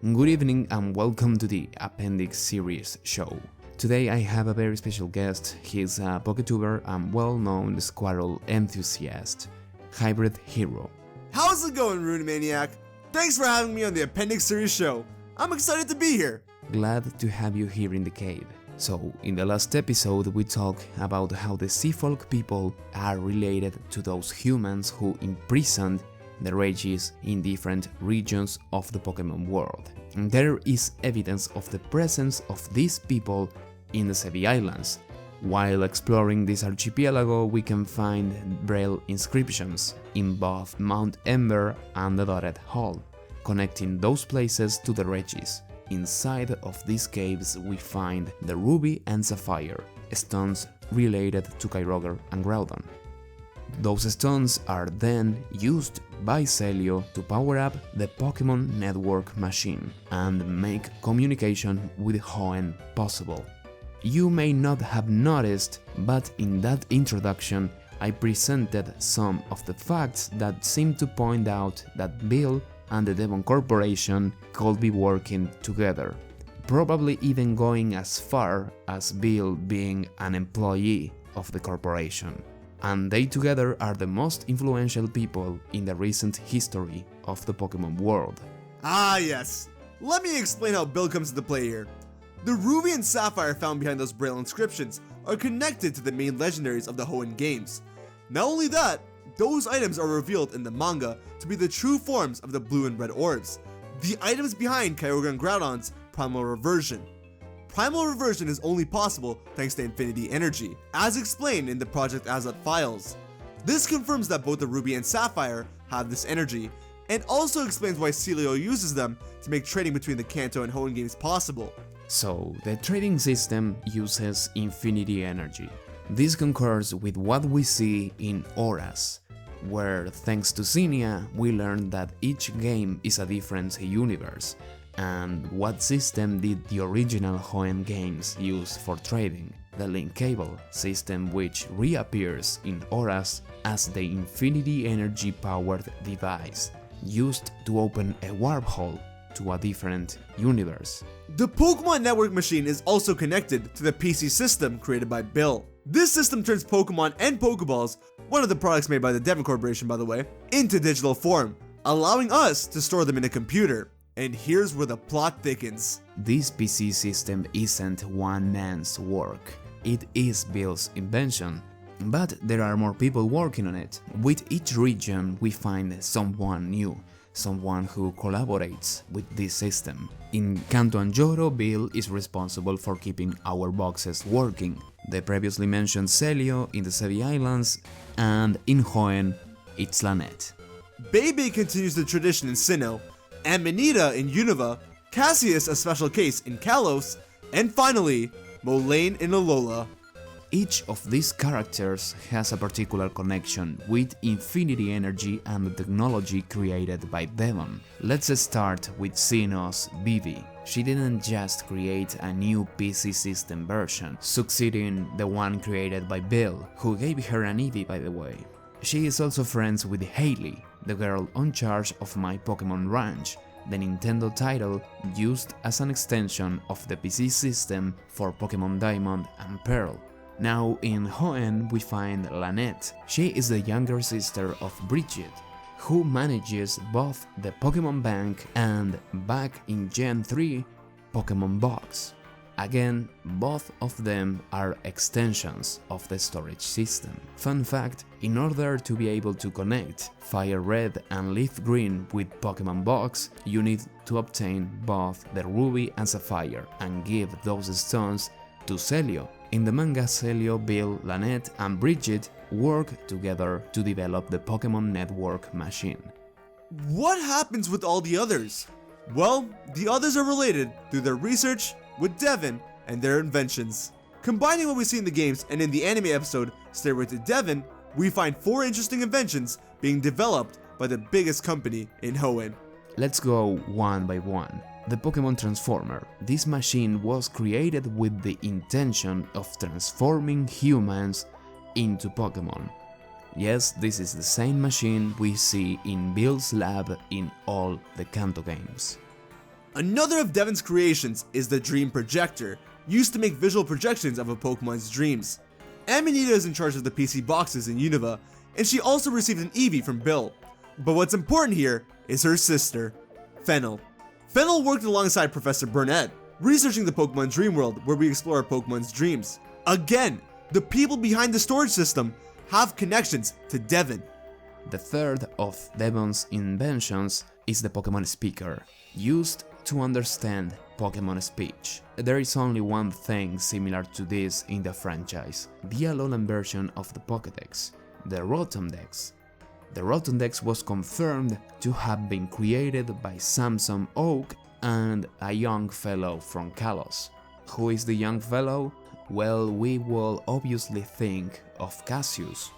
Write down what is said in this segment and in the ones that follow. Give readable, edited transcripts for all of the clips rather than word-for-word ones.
Good evening and welcome to the Appendix Series show. Today I have a very special guest. He's a Poké-tuber and well-known squirrel enthusiast, HybridHero. How's it going, Rune Maniac? Thanks for having me on the Appendix Series show. I'm excited to be here. Glad to have you here in the cave. So, in the last episode we talked about how the Seafolk people are related to those humans who imprisoned the Regis in different regions of the Pokemon world. And there is evidence of the presence of these people in the Sevi Islands. While exploring this archipelago, we can find Braille inscriptions in both Mount Ember and the Dotted Hall, connecting those places to the Regis. Inside of these caves we find the Ruby and Sapphire, stones related to Kyogre and Groudon. Those stones are then used by Celio to power up the Pokemon network machine and make communication with Hoenn possible. You may not have noticed, but in that introduction I presented some of the facts that seem to point out that Bill and the Devon Corporation could be working together, probably even going as far as Bill being an employee of the corporation. And they together are the most influential people in the recent history of the Pokemon world. Ah yes, let me explain how Bill comes into play here. The Ruby and Sapphire found behind those Braille inscriptions are connected to the main legendaries of the Hoenn games. Not only that, those items are revealed in the manga to be the true forms of the blue and red orbs, the items behind Kyogre and Groudon's Primal Reversion. Primal Reversion is only possible thanks to Infinity Energy, as explained in the Project Azot files. This confirms that both the Ruby and Sapphire have this energy, and also explains why Celio uses them to make trading between the Kanto and Hoenn games possible. So, the trading system uses Infinity Energy. This concurs with what we see in Auras, where thanks to Zinnia we learn that each game is a different universe. And what system did the original Hoenn games use for trading? The link cable system, which reappears in Auras as the Infinity Energy powered device used to open a warp hole to a different universe. The Pokemon Network machine is also connected to the PC system created by Bill. This system turns Pokemon and Pokeballs, one of the products made by the Devon Corporation by the way, into digital form, allowing us to store them in a computer. And here's where the plot thickens. This PC system isn't one man's work, it is Bill's invention. But there are more people working on it. With each region we find someone new, someone who collaborates with this system. In Kanto and Johto, Bill is responsible for keeping our boxes working. The previously mentioned Celio in the Sevi Islands, and in Hoenn, it's Lynette. Bebe continues the tradition in Sinnoh, Amanita in Unova, Cassius a special case in Kalos, and finally, Moraine in Alola. Each of these characters has a particular connection with Infinity Energy and the technology created by Devon. Let's start with Sinnoh's Vivi. She didn't just create a new PC system version, succeeding the one created by Bill, who gave her an Eevee by the way. She is also friends with Hailey, the girl in charge of My Pokemon Ranch, the Nintendo title used as an extension of the PC system for Pokemon Diamond and Pearl. Now in Hoenn we find Lynette. She is the younger sister of Bridget, who manages both the Pokemon Bank and, back in Gen 3, Pokemon Box. Again, both of them are extensions of the storage system. Fun fact, in order to be able to connect Fire Red and Leaf Green with Pokemon Box, you need to obtain both the Ruby and Sapphire and give those stones to Celio. In the manga, Celio, Bill, Lynette and Bridget work together to develop the Pokemon Network machine. What happens with all the others? Well, the others are related through their research with Devon and their inventions. Combining what we see in the games and in the anime episode Stairway to Devon, we find 4 interesting inventions being developed by the biggest company in Hoenn. Let's go one by one. The Pokemon Transformer. This machine was created with the intention of transforming humans into Pokemon. Yes, this is the same machine we see in Bill's lab in all the Kanto games. Another of Devon's creations is the Dream Projector, used to make visual projections of a Pokemon's dreams. Amanita is in charge of the PC boxes in Unova, and she also received an Eevee from Bill. But what's important here is her sister, Fennel. Fennel worked alongside Professor Burnett, researching the Pokemon Dream World where we explore Pokemon's dreams. Again, the people behind the storage system have connections to Devon. The third of Devon's inventions is the Pokemon Speaker, used to understand Pokemon speech. There is only one thing similar to this in the franchise, the Alolan version of the Pokédex, the Rotom-dex. The Rotom-dex was confirmed to have been created by Samson Oak and a young fellow from Kalos. Who is the young fellow? Well, we will obviously think of Cassius,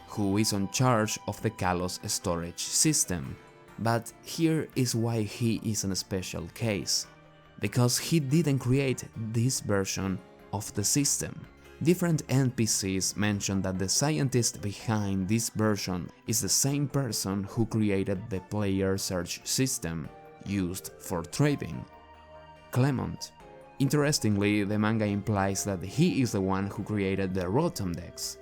who is in charge of the Kalos storage system. But here is why he is a special case, because he didn't create this version of the system. Different NPCs mention that the scientist behind this version is the same person who created the player search system used for trading, Clement. Interestingly, the manga implies that he is the one who created the Rotom-dex.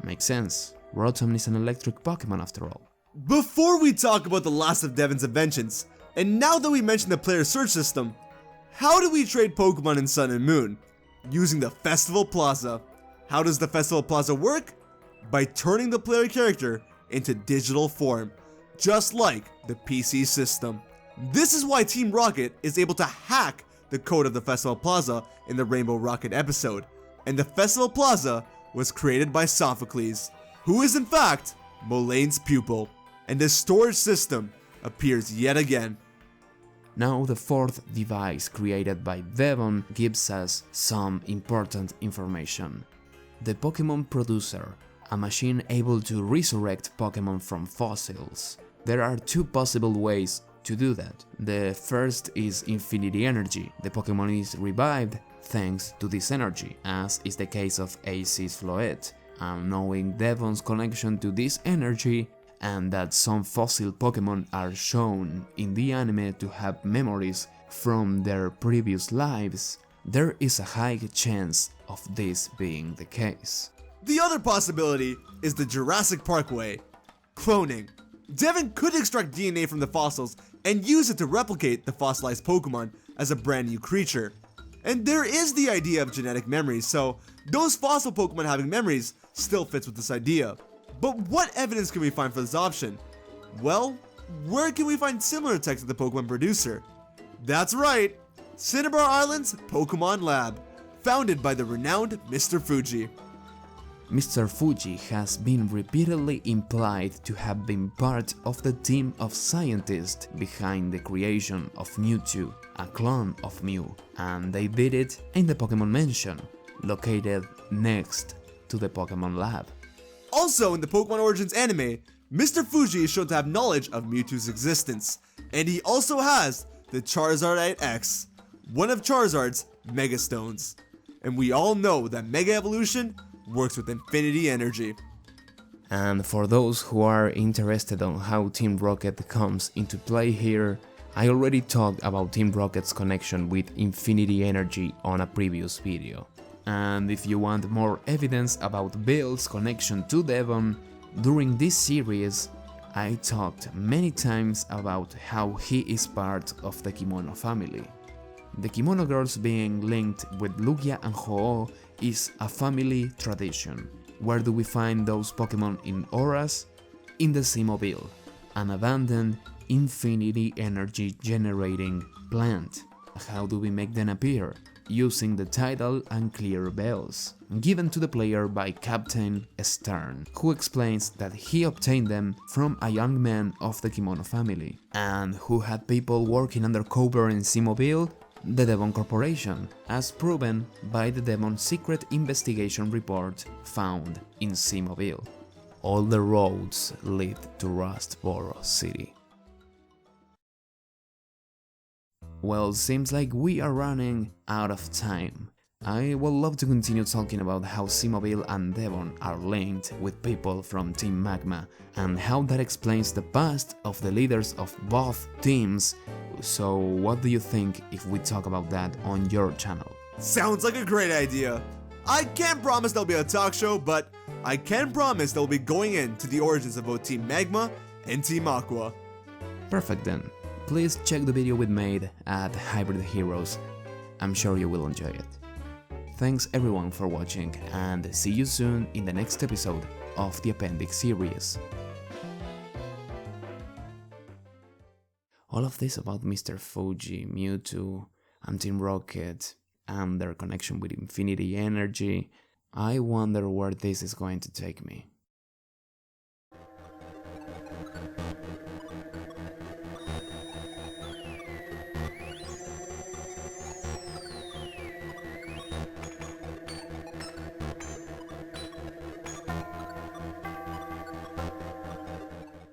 Makes sense, Rotom is an electric Pokemon after all. Before we talk about the last of Devon's inventions, and now that we mentioned the player search system, how do we trade Pokemon in Sun and Moon? Using the Festival Plaza. How does the Festival Plaza work? By turning the player character into digital form, just like the PC system. This is why Team Rocket is able to hack the code of the Festival Plaza in the Rainbow Rocket episode. And the Festival Plaza was created by Sophocles, who is in fact Mulaine's pupil. And the storage system appears yet again. Now the fourth device created by Devon gives us some important information. The Pokemon Producer, a machine able to resurrect Pokemon from fossils. There are two possible ways to do that. The first is Infinity Energy. The Pokemon is revived thanks to this energy, as is the case of Ace's Floette. And knowing Devon's connection to this energy, and that some fossil Pokemon are shown in the anime to have memories from their previous lives, there is a high chance of this being the case. The other possibility is the Jurassic Park way, cloning. Devon could extract DNA from the fossils and use it to replicate the fossilized Pokemon as a brand new creature. And there is the idea of genetic memories, so those fossil Pokemon having memories still fits with this idea. But what evidence can we find for this option? Well, where can we find similar text to the Pokemon Producer? That's right, Cinnabar Island's Pokemon Lab, founded by the renowned Mr. Fuji. Mr. Fuji has been repeatedly implied to have been part of the team of scientists behind the creation of Mewtwo, a clone of Mew, and they did it in the Pokemon Mansion, located next to the Pokemon Lab. Also in the Pokemon Origins anime, Mr. Fuji is shown to have knowledge of Mewtwo's existence, and he also has the Charizardite X, one of Charizard's Mega Stones. And we all know that Mega Evolution works with Infinity Energy. And for those who are interested on how Team Rocket comes into play here, I already talked about Team Rocket's connection with Infinity Energy on a previous video. And if you want more evidence about Bill's connection to Devon, during this series I talked many times about how he is part of the Kimono family. The Kimono girls being linked with Lugia and Ho-Oh is a family tradition. Where do we find those Pokemon in auras? In the Seamobile, an abandoned infinity energy generating plant. How do we make them appear? Using the tidal and clear bells, given to the player by Captain Stern, who explains that he obtained them from a young man of the Kimono family. And who had people working undercover in Seamobile? The Devon Corporation, as proven by the Devon Secret Investigation report found in Seamobile. All the roads lead to Rustboro City. Well, seems like we are running out of time. I would love to continue talking about how Seamobile and Devon are linked with people from Team Magma, and how that explains the past of the leaders of both teams So what do you think if we talk about that on your channel? Sounds like a great idea. I can't promise there'll be a talk show, but I can promise they'll be going into the origins of both Team Magma and Team Aqua. Perfect then. Please check the video we made at Hybrid Heroes. I'm sure you will enjoy it. Thanks everyone for watching, and see you soon in the next episode of the Appendix Series. All of this about Mr. Fuji, Mewtwo, and Team Rocket, and their connection with Infinity Energy, I wonder where this is going to take me.